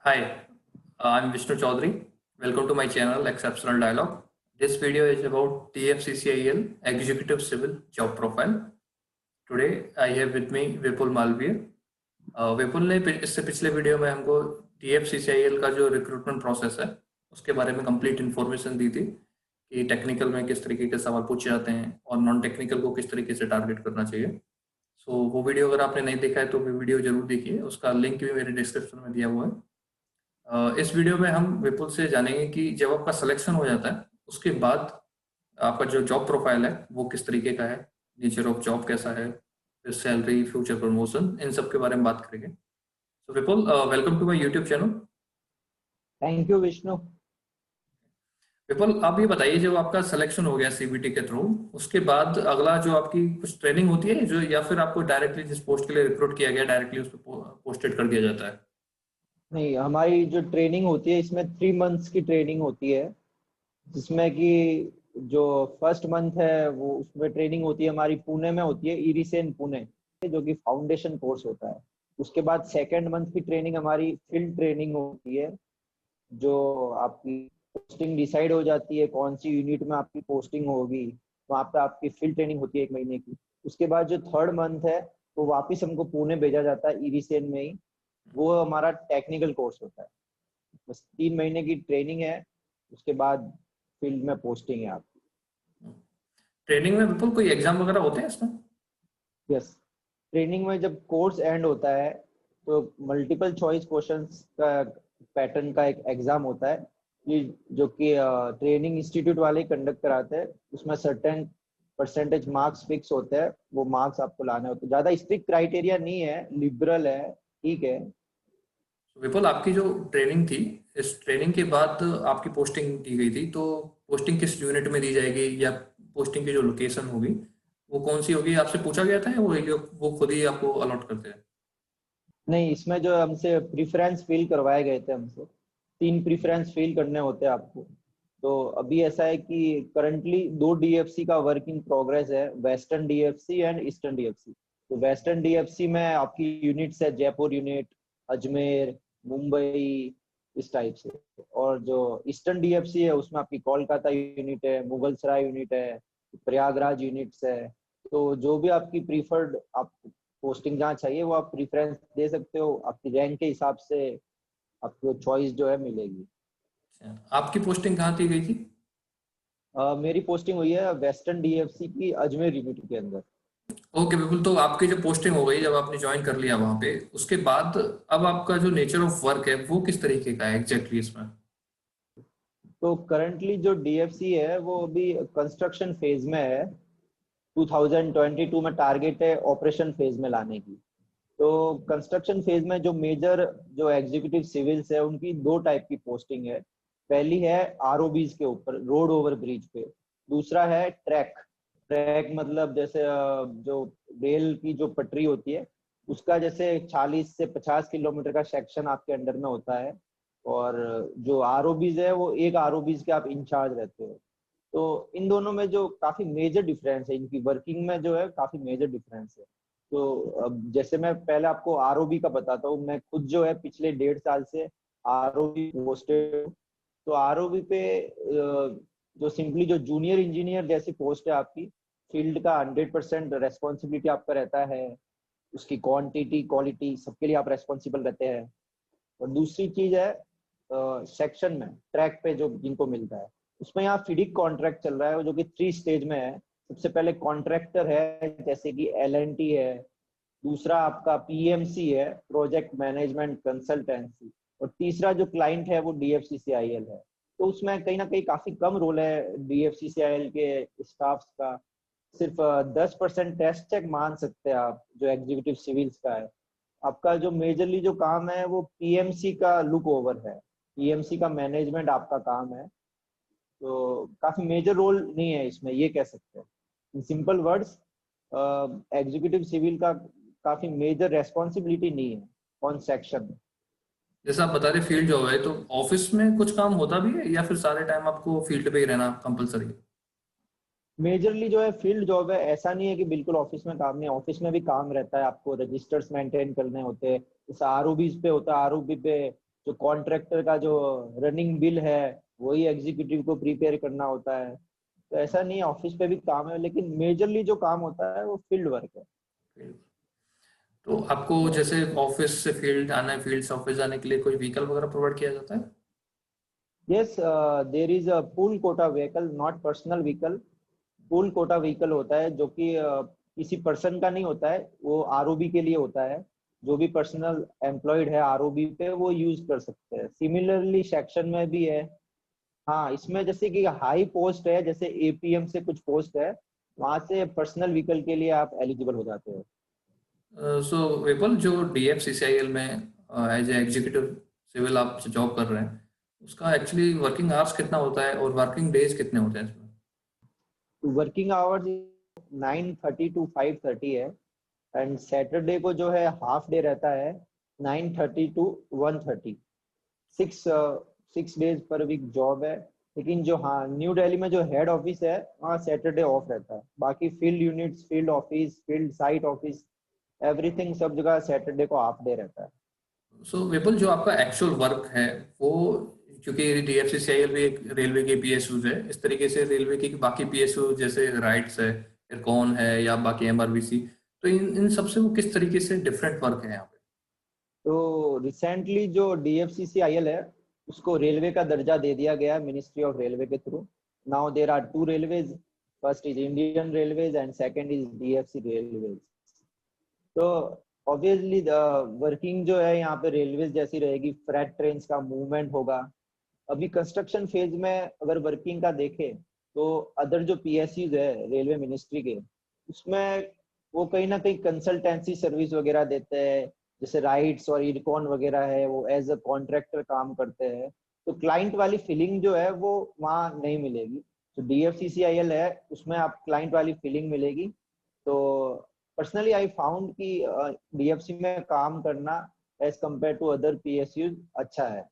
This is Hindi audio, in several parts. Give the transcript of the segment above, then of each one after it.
Hi, I'm Vishnu Chaudhary. Welcome to my channel Exceptional Dialogue. This video is about TFCCIL Executive Civil Job Profile. Today I have with me Vipul Malviya. विपुल ने इससे पिछले वीडियो में हमको TFCCIL का जो रिक्रूटमेंट प्रोसेस है उसके बारे में कंप्लीट इन्फॉर्मेशन दी थी कि टेक्निकल में किस तरीके के सवाल पूछे जाते हैं और नॉन टेक्निकल को किस तरीके से टारगेट करना चाहिए। वो वीडियो अगर आपने नहीं देखा है तो वो वीडियो जरूर देखिए, उसका लिंक भी मेरे डिस्क्रिप्शन में दिया हुआ है। इस वीडियो में हम विपुल से जानेंगे कि जब आपका सिलेक्शन हो जाता है उसके बाद आपका जो जॉब प्रोफाइल है वो किस तरीके का है, नेचर ऑफ जॉब कैसा है, फिर सैलरी, फ्यूचर प्रमोशन, इन सब के बारे में बात करेंगे। तो Vipul, welcome to my YouTube channel. Thank you Vishnu. Vipul, आप ये बताइए, जब आपका सिलेक्शन हो गया सीबीटी के थ्रू, उसके बाद अगला जो आपकी कुछ ट्रेनिंग होती है जो, या फिर आपको डायरेक्टली जिस पोस्ट के लिए रिक्रूट किया गया डायरेक्टली उस पर पोस्टेड कर दिया जाता है? नहीं, हमारी जो ट्रेनिंग होती है इसमें 3 मंथ्स की ट्रेनिंग होती है, जिसमें कि जो फर्स्ट मंथ है वो उसमें ट्रेनिंग होती है हमारी पुणे में होती है, इरिसेन पुणे, जो कि फाउंडेशन कोर्स होता है। उसके बाद सेकेंड मंथ की ट्रेनिंग हमारी फील्ड ट्रेनिंग होती है, जो आपकी पोस्टिंग डिसाइड हो जाती है कौन सी यूनिट में आपकी पोस्टिंग होगी, वहाँ पे आपकी फील्ड ट्रेनिंग होती है 1 महीने की। उसके बाद जो थर्ड मंथ है वो वापस हमको पुणे भेजा जाता है इरिसेन में ही, वो हमारा टेक्निकल कोर्स होता है। बस 3 महीने की ट्रेनिंग है, उसके बाद फील्ड में पोस्टिंग है आपकी। ट्रेनिंग में विपुल कोई एग्जाम वगैरह होते हैं इसमें? यस, ट्रेनिंग में जब कोर्स एंड होता है तो मल्टीपल चॉइस क्वेश्चंस का पैटर्न का एक एग्जाम होता है, ये जो कि ट्रेनिंग इंस्टीट्यूट वाले कंडक्ट कराते हैं। उसमें सर्टेन परसेंटेज मार्क्स फिक्स होते हैं, वो मार्क्स आपको लाने होते हैं। ज्यादा स्ट्रिक्ट क्राइटेरिया नहीं है, लिबरल है, ठीक है। विपुल, आपकी जो ट्रेनिंग थी, इस ट्रेनिंग के बाद आपकी पोस्टिंग दी गई थी, तो पोस्टिंग किस यूनिट में दी जाएगी या पोस्टिंग की जो लोकेशन होगी वो कौन सी होगी, आपसे पूछा गया था या वो खुद ही आपको अलॉट करते हैं? नहीं, इसमें जो हमसे प्रेफरेंस फिल करवाए गए थे, हमसे 3 प्रेफरेंस फिल करने होते हैं आपको। तो अभी ऐसा है कि करंटली 2 डीएफसी का वर्क इन प्रोग्रेस है, western DFC and eastern DFC. तो वेस्टर्न डीएफसी में आपकी यूनिट्स है जयपुर यूनिट, अजमेर, मुंबई, इस टाइप से। और जो ईस्टर्न डीएफसी है उसमें आपकी कोलकाता यूनिट है, मुगलसराय यूनिट है, प्रयागराज यूनिट्स है। तो जो भी आपकी प्रीफर्ड आप पोस्टिंग जहाँ चाहिए वो आप प्रेफरेंस दे सकते हो, आपकी रैंक के हिसाब से आपको चॉइस जो है मिलेगी। अच्छा, आपकी पोस्टिंग कहाँ दी गई थी? मेरी पोस्टिंग हुई है वेस्टर्न डीएफसी की अजमेर यूनिट के अंदर। ओके बिल्कुल, तो आपकी जो पोस्टिंग हो गई, जब आपने ज्वाइन कर लिया वहां पे, उसके बाद अब आपका जो नेचर ऑफ वर्क है वो किस तरीके का है एग्जैक्टली इसमें? तो करंटली जो डीएफसी है वो अभी कंस्ट्रक्शन फेज में है। 2022 में टारगेट है ऑपरेशन फेज में लाने की। तो कंस्ट्रक्शन फेज में जो मेजर जो एग्जीक्यूटिव सिविल्स है उनकी 2 टाइप की पोस्टिंग है। पहली है आरओबीज के ऊपर, रोड ओवर ब्रिज पे। दूसरा है ट्रैक। ट्रैक मतलब जैसे जो रेल की जो पटरी होती है उसका जैसे 40 से 50 किलोमीटर का सेक्शन आपके अंडर में होता है। और जो आरओबीज है वो एक आरओबीज के आप इंचार्ज रहते हो। तो इन दोनों में जो काफी मेजर डिफरेंस है, इनकी वर्किंग में जो है काफी मेजर डिफरेंस है। तो अब जैसे मैं पहले आपको आरओबी का बताता हूँ, मैं खुद जो है पिछले 1.5 साल से आरओबी पोस्टेड। तो आरओबी पे जो सिंपली जो जूनियर इंजीनियर जैसी पोस्ट है आपकी, फील्ड का 100% रेस्पॉन्सिबिलिटी आपका रहता है। उसकी क्वांटिटी क्वालिटी सबके लिए आप रेस्पॉन्सिबल रहते हैं। और दूसरी चीज है सेक्शन में ट्रैक पे जो जिनको मिलता है, उसमें यहाँ फीडिक कॉन्ट्रैक्ट चल रहा है जो कि 3 स्टेज में है। सबसे पहले कॉन्ट्रैक्टर है जैसे कि एलएनटी है। दूसरा आपका पीएमसी है, प्रोजेक्ट मैनेजमेंट कंसल्टेंसी। और तीसरा जो क्लाइंट है वो डीएफसीसीआईएल है। तो उसमें कहीं ना कहीं काफी कम रोल है डीएफसीसीआईएल के स्टाफ का। सिर्फ 10% टेस्ट चेक मान सकते हैं आप, जो एग्जीक्यूटिव सिविल्स का है। आपका जो मेजरली जो काम है वो पीएमसी का लुक ओवर है, पीएमसी का मैनेजमेंट आपका काम है। तो काफी मेजर रोल नहीं है इसमें, ये कह सकते हैं in simple words. Executive civil का काफी मेजर रेस्पॉन्सिबिलिटी नहीं है कौन सेक्शन में। जैसा आप बता रहे फील्ड जॉब है, तो ऑफिस में कुछ काम होता भी है या फिर सारे टाइम आपको फील्ड पे ही रहना कंपलसरी? मेजरली जो है फील्ड जॉब है, ऐसा नहीं है कि बिल्कुल ऑफिस में काम नहीं है, ऑफिस में भी काम रहता है। आपको रजिस्टर्स मेंटेन करने होते हैं, जैसे आरओबी पे होता है, आरओबी पे जो कॉन्ट्रैक्टर का जो रनिंग बिल है वही एग्जीक्यूटिव को प्रिपेयर करना होता है। तो ऐसा नहीं है, ऑफिस पे भी काम है, लेकिन मेजरली जो काम होता है वो फील्ड वर्क है। तो आपको जैसे ऑफिस से फील्ड आना है, फील्ड से ऑफिस जाने के लिए कोई व्हीकल वगैरह प्रोवाइड किया जाता है? Yes, there is a pool quota vehicle, not personal vehicle. Pool quota vehicle होता है जो कि किसी पर्सन का नहीं होता है, वो आरओबी के लिए होता है। जो भी पर्सनल एम्प्लॉयड है आरओबी पे वो यूज कर सकते हैं। सिमिलरली सेक्शन में भी है। हाँ, इसमें जैसे कि हाई पोस्ट है, जैसे एपीएम से कुछ पोस्ट है, वहां से पर्सनल व्हीकल के लिए आप एलिजिबल हो जाते हो। सो विपुल, जो DFCCIL में एज ए एग्जीक्यूटिव सिविल आप जॉब कर रहे हैं, उसका एक्चुअली वर्किंग आवर्स कितना होता है और वर्किंग डेज कितने होते हैं इसमें? वर्किंग आवर्स 9:30 to 5:30 है। एंड सैटरडे को जो है हाफ डे रहता है, 9:30 to 1:30। Six six days per week job है। लेकिन जो, हाँ, न्यू दिल्ली में जो हेड ऑफिस है वहाँ सैटरडे ऑफ रहता है। बाकी field units, field office, field site office, everything सब जगह सैटरडे को हाफ डे रहता है। सो विपुल, जो आपका एक्चुअल वर्क है वो, क्योंकि DFCCIL भी एक रेलवे के PSUs है, इस तरीके से रेलवे की बाकी PSU जैसे राइट्स है, इरकॉन है या बाकी MRVC, तो इन इन सबसे वो किस तरीके से डिफरेंट वर्क है यहाँ पे? तो रिसेंटली जो DFCCIL है उसको रेलवे का दर्जा दे दिया गया मिनिस्ट्री ऑफ रेलवे के थ्रू। Now there are two railways, first is Indian railways and second is DFC railways. तो ऑब्वियसली वर्किंग जो है यहाँ पे रेलवेज जैसी रहेगी, फ्रेट ट्रेन का मूवमेंट होगा। अभी कंस्ट्रक्शन फेज में अगर वर्किंग का देखें तो अदर जो PSUs है रेलवे मिनिस्ट्री के, उसमें वो कहीं ना कहीं कंसल्टेंसी सर्विस वगैरह देते हैं। जैसे राइट्स और इरकॉन वगैरह है, वो एज अ कॉन्ट्रैक्टर काम करते हैं। तो क्लाइंट वाली फीलिंग जो है वो वहाँ नहीं मिलेगी। तो DFCCIL है उसमें आप क्लाइंट वाली फीलिंग मिलेगी। तो पर्सनली आई फाउंड कि DFC में काम करना as compare to other PSUs अच्छा है।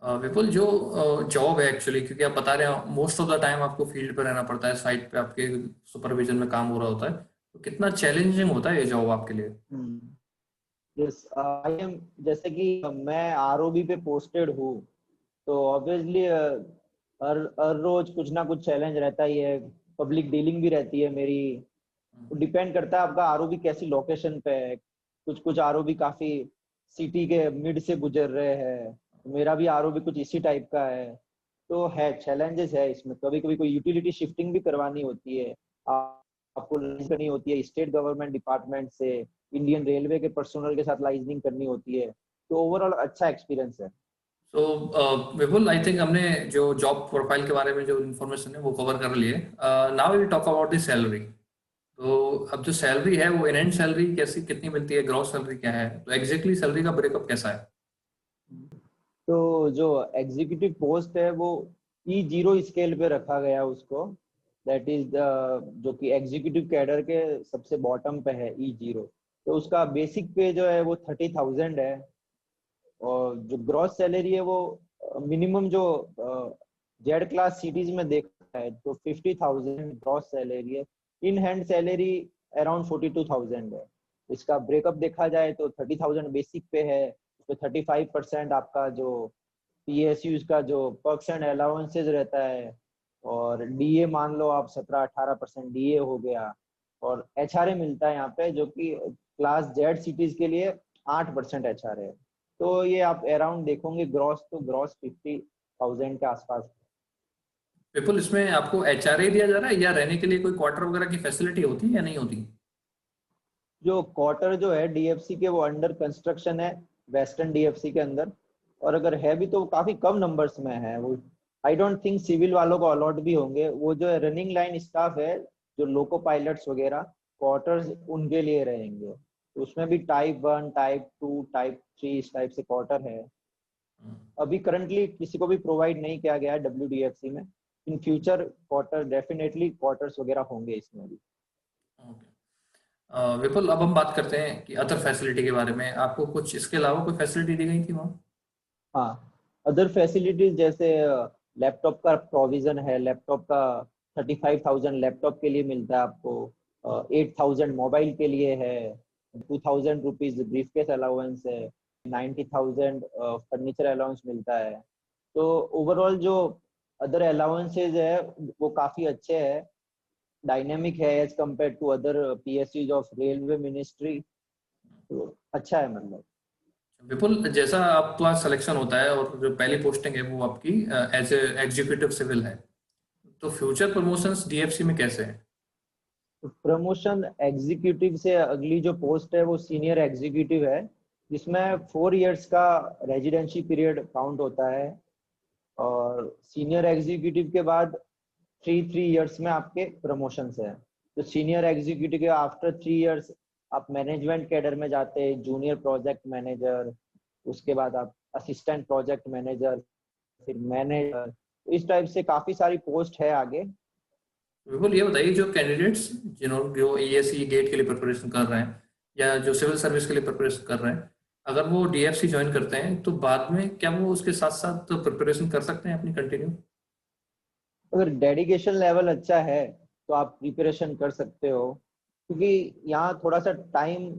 विपुल, जो जॉब है एक्चुअली, क्योंकि आप बता रहे हो मोस्ट ऑफ द टाइम आपको फील्ड पे रहना पड़ता है, साइट पे आपके सुपरविजन में काम हो रहा होता है, तो कितना चैलेंजिंग होता है ये जॉब आपके लिए? यस, आई एम, जैसे कि मैं आरओबी पे पोस्टेड हूँ, तो ऑब्वियसली हर हर रोज कुछ ना कुछ चैलेंज रहता ही है। पब्लिक डीलिंग भी रहती है मेरी। तो डिपेंड करता है आपका आरओबी कैसी लोकेशन पे है। कुछ कुछ आरओबी काफी सिटी के मिड से गुजर रहे हैं। मेरा भी आरओबी कुछ इसी टाइप का है। तो है, चैलेंजेस है इसमें। कभी कभी कोई यूटिलिटी शिफ्टिंग भी करवानी होती है, आपको लाइंस करनी होती है स्टेट गवर्नमेंट डिपार्टमेंट से, इंडियन रेलवे के पर्सनल के साथ लाइजनिंग करनी होती है। तो ओवरऑल अच्छा एक्सपीरियंस है। सो विपुल, आई थिंक हमने जो जॉब प्रोफाइल के बारे में जो इन्फॉर्मेशन है वो कवर कर लिए। Now will talk about the salary. तो अब जो सैलरी है वो इन हैंड सैलरी कैसी कितनी मिलती है, ग्रॉस सैलरी क्या है, तो एग्जैक्टली सैलरी का ब्रेकअप कैसा है? तो जो एग्जीक्यूटिव पोस्ट है वो E0 स्केल पे रखा गया है उसको। दैट इज जो कि एग्जीक्यूटिव कैडर के सबसे बॉटम पे है E0। तो उसका बेसिक पे जो है वो 30,000 है। और जो ग्रॉस सैलरी है वो मिनिमम जो जेड क्लास सिटीज में देखा है तो 50,000 ग्रॉस सैलरी है। इन हैंड सैलरी अराउंड 42,000 है। इसका ब्रेकअप देखा जाए तो 30,000 बेसिक पे है, उस पे 35% आपका जो PSU का जो पर्क्स एंड अलाउंसेज रहता है, और DA मान लो आप 17-18% DA हो गया। और HRA मिलता है यहाँ पे जो कि क्लास जेड सिटीज के लिए 8% HRA है। तो ये आप अराउंड देखोगे ग्रॉस, तो ग्रॉस 50,000 के आसपास। विपुल, इसमें आपको HRA दिया जा रहा है या रहने के लिए कोई क्वार्टर वगैरह की फैसिलिटी होती है या नहीं होती? जो क्वार्टर जो है DFC के वो अंडर कंस्ट्रक्शन है, वेस्टर्न DFC के अंदर। और अगर है भी तो काफी कम नंबर्स में है वो। आई डोंट थिंक सिविल वालों को अलॉट भी होंगे। वो जो है रनिंग लाइन स्टाफ है, जो लोको पायलट्स वगैरह, क्वार्टर्स उनके लिए रहेंगे। तो उसमें भी टाइप 1, टाइप 2, टाइप 3 इस टाइप से क्वार्टर है। अभी करंटली किसी को भी प्रोवाइड नहीं किया गया है WDFC में। In future quarter definitely quarters वगैरह होंगे इसमें भी। विपुल, अब हम बात करते हैं कि अदर फैसिलिटी के बारे में, आपको कुछ इसके अलावा कोई फैसिलिटी दी गई थी वहाँ? हाँ, अदर फैसिलिटीज जैसे लैपटॉप का प्रोविजन है। लैपटॉप का 35,000 लैपटॉप के लिए मिलता है आपको। 8,000 मोबाइल के लिए है। 2,000 रुपीज ब्रीफकेस अलाउंस है। 90,000 फर्नीचर अलाउंस मिलता है। तो ओवरऑल जो अदर अलाउंसेज है वो काफी अच्छे हैं, डायनेमिक है as compare to other PSUs of railway ministry. तो अच्छा है मतलब। विपुल, जैसा आपका सिलेक्शन होता है और जो पहली पोस्टिंग है वो आपकी एज ए एग्जीक्यूटिव सिविल है, तो फ्यूचर प्रमोशंस डीएफसी में कैसे हैं? प्रमोशन एग्जीक्यूटिव से अगली जो पोस्ट है वो सीनियर एग्जीक्यूटिव है, जिसमें 4 इयर्स का रेजिडेंसी पीरियड काउंट होता है। और सीनियर एग्जीक्यूटिव के बाद 3 इयर्स में आपके प्रमोशंस है। तो सीनियर एग्जीक्यूटिव के आफ्टर 3 इयर्स आप मैनेजमेंट कैडर में जाते हैं, जूनियर प्रोजेक्ट मैनेजर, उसके बाद आप असिस्टेंट प्रोजेक्ट मैनेजर, फिर मैनेजर। इस टाइप से काफी सारी पोस्ट है आगे। बिल्कुल, ये बताइए जो कैंडिडेट्स जो एएससी गेट के लिए प्रिपरेशन कर रहे हैं या जो सिविल सर्विस के लिए प्रिपरेशन कर रहे हैं, अगर वो डीएफसी ज्वाइन करते हैं तो बाद में क्या वो उसके साथ साथ प्रिपरेशन कर सकते हैं अपनी कंटिन्यू? अगर डेडिकेशन लेवल अच्छा है तो आप प्रिपरेशन कर सकते हो, क्योंकि यहाँ थोड़ा सा टाइम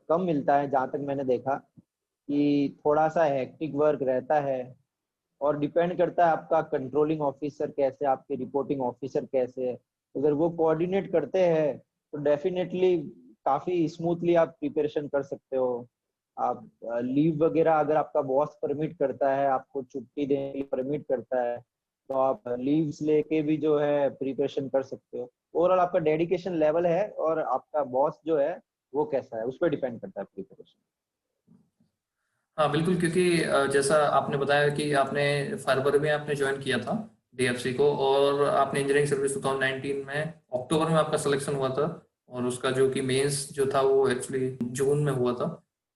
कम मिलता है, जहाँ तक मैंने देखा कि थोड़ा सा हेक्टिक वर्क रहता है। और डिपेंड करता है आपका कंट्रोलिंग ऑफिसर कैसे, आपके रिपोर्टिंग ऑफिसर कैसे है। अगर वो कोऑर्डिनेट करते हैं तो डेफिनेटली काफी स्मूथली आप प्रिपरेशन कर सकते हो। आप लीव वगैरह अगर आपका बॉस परमिट करता है, आपको छुट्टी देने के लिए परमिट करता है, तो आप लीव्स लेके भी जो है प्रिपरेशन कर सकते हो। ओवरऑल आपका डेडिकेशन लेवल है और आपका बॉस जो है वो कैसा है, उस पर डिपेंड करता है प्रिपरेशन। हाँ बिल्कुल, क्योंकि जैसा आपने बताया कि आपने फरवरी में आपने ज्वाइन किया था डीएफसी को, और आपने इंजीनियरिंग सर्विस 2019 में अक्टूबर में आपका सिलेक्शन हुआ था, और उसका जो कि मेंस जो था वो एक्चुअली जून में हुआ था।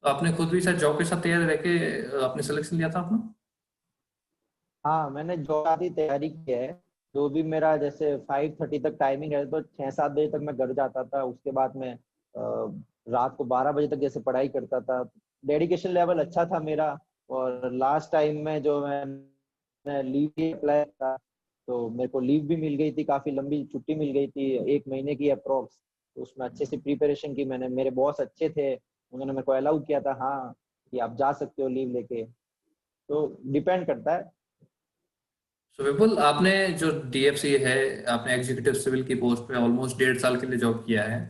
तो आपने खुद भी शायद जॉब के साथ तैयार रह के आपने सिलेक्शन लिया था अपना? हाँ, मैंने जॉब की तैयारी की है। जो भी मेरा जैसे 5:30 तक टाइमिंग है, तो 6-7 बजे तक मैं घर जाता था। उसके बाद मैं रात को 12 बजे तक जैसे पढ़ाई करता था। डेडिकेशन लेवल अच्छा था मेरा। और लास्ट टाइम में जो मैं लीव अप्लाई था, तो मेरे को लीव भी मिल गई थी, काफी लंबी छुट्टी मिल गई थी, 1 महीने की अप्रोक्स। तो उसमें अच्छे से प्रिपरेशन की मैंने। मेरे बॉस अच्छे थे, उन्होंने मेरे को अलाउ किया था, हाँ कि आप जा सकते हो लीव लेके। तो डिपेंड करता है। सो विपुल, आपने जो डीएफसी है, आपने एग्जीक्यूटिव सिविल की पोस्ट पे ऑलमोस्ट 1.5 साल के लिए जॉब किया है,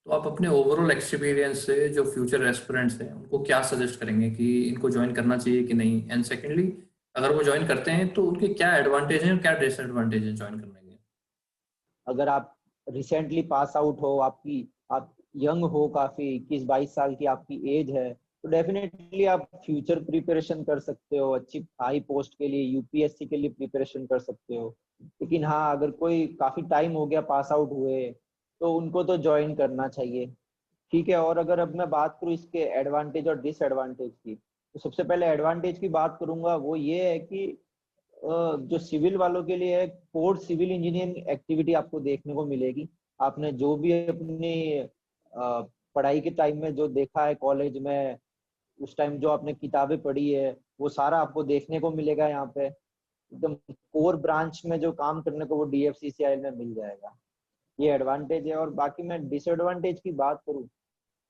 तो आप अपने ओवरऑल एक्सपीरियंस से जो फ्यूचर एस्पिरेंट्स हैं उनको क्या सजेस्ट करेंगे कि इनको ज्वाइन करना चाहिए कि नहीं? एंड सेकेंडली, अगर वो ज्वाइन करते हैं तो उनके क्या एडवांटेज हैं और क्या डिसएडवांटेज हैं ज्वाइन करने के? अगर आप रिसेंटली पास आउट हो, आप यंग हो काफी, 21-22 साल की आपकी एज है, तो डेफिनेटली आप फ्यूचर प्रिपरेशन कर सकते हो। अच्छी हाई पोस्ट के लिए, यूपीएससी के लिए प्रिपरेशन कर सकते हो। लेकिन हाँ, अगर कोई काफी टाइम हो गया पास आउट हुए, तो उनको तो ज्वाइन करना चाहिए। ठीक है। और अगर अब मैं बात करूँ इसके एडवांटेज और डिसएडवांटेज की, तो सबसे पहले एडवांटेज की बात करूंगा। वो ये है कि जो सिविल वालों के लिए है, कोर सिविल इंजीनियरिंग एक्टिविटी आपको देखने को मिलेगी। आपने जो भी अपनी पढ़ाई के टाइम में जो देखा है कॉलेज में, उस टाइम जो आपने किताबें पढ़ी है, वो सारा आपको देखने को मिलेगा यहाँ पे। एकदम कोर ब्रांच में जो काम करने को वो डीएफसीसीआईएल में मिल जाएगा। ये एडवांटेज है। और बाकी मैं डिसएडवांटेज की बात करूँ,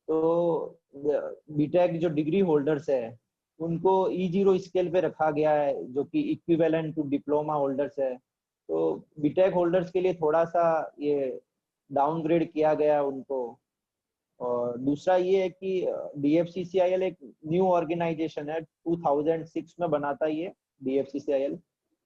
तो बीटेक जो डिग्री होल्डर्स है, उनको E0 स्केल पे रखा गया है, जो कि इक्विवेलेंट टू डिप्लोमा होल्डर्स है। तो बीटेक होल्डर्स के लिए थोड़ा सा ये डाउनग्रेड किया गया है उनको। और दूसरा ये है कि डीएफसीसीआईएल एक न्यू ऑर्गेनाइजेशन है, 2006 में बना था ये डीएफसीसीआईएल।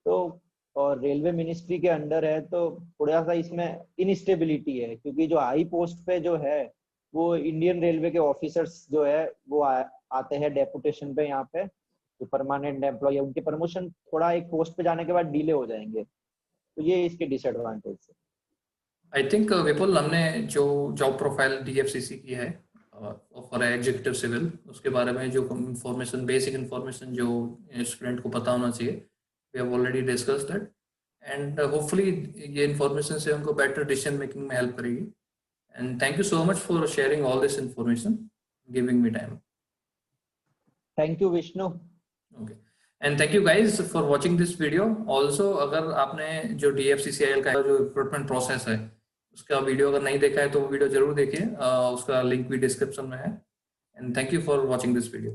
तो और रेलवे मिनिस्ट्री के अंडर है, तो थोड़ा सा इसमें इनस्टेबिलिटी है, क्योंकि जो हाई पोस्ट पे जो है वो इंडियन रेलवे के ऑफिसर्स जो है वो आते हैं डेपुटेशन पे यहाँ पे। जो परमानेंट एम्प्लॉय है, उनके प्रमोशन थोड़ा एक पोस्ट पे जाने के बाद डिले हो जाएंगे। तो ये इसके डिसएडवांटेज है। आई थिंक विपुल, हमने जो जॉब प्रोफाइल डीएफसीसी की है फॉर एग्जीक्यूटिव सिविल, उसके बारे में जो इंफॉर्मेशन, बेसिक इंफॉर्मेशन जो स्टूडेंट को पता होना चाहिए, we have already discussed that. And hopefully ये इंफॉर्मेशन से उनको बेटर डिसीजन मेकिंग में हेल्प करेगी। And thank you so much for sharing all this information, giving me time. Thank you Vishnu. Okay, and thank you guys for watching this video also. अगर आपने जो डीएफसीसीआईएल का जो रिक्रूटमेंट प्रोसेस है उसका वीडियो अगर नहीं देखा है तो वो वीडियो जरूर देखिए, उसका लिंक भी डिस्क्रिप्शन में है। And thank you for watching this video.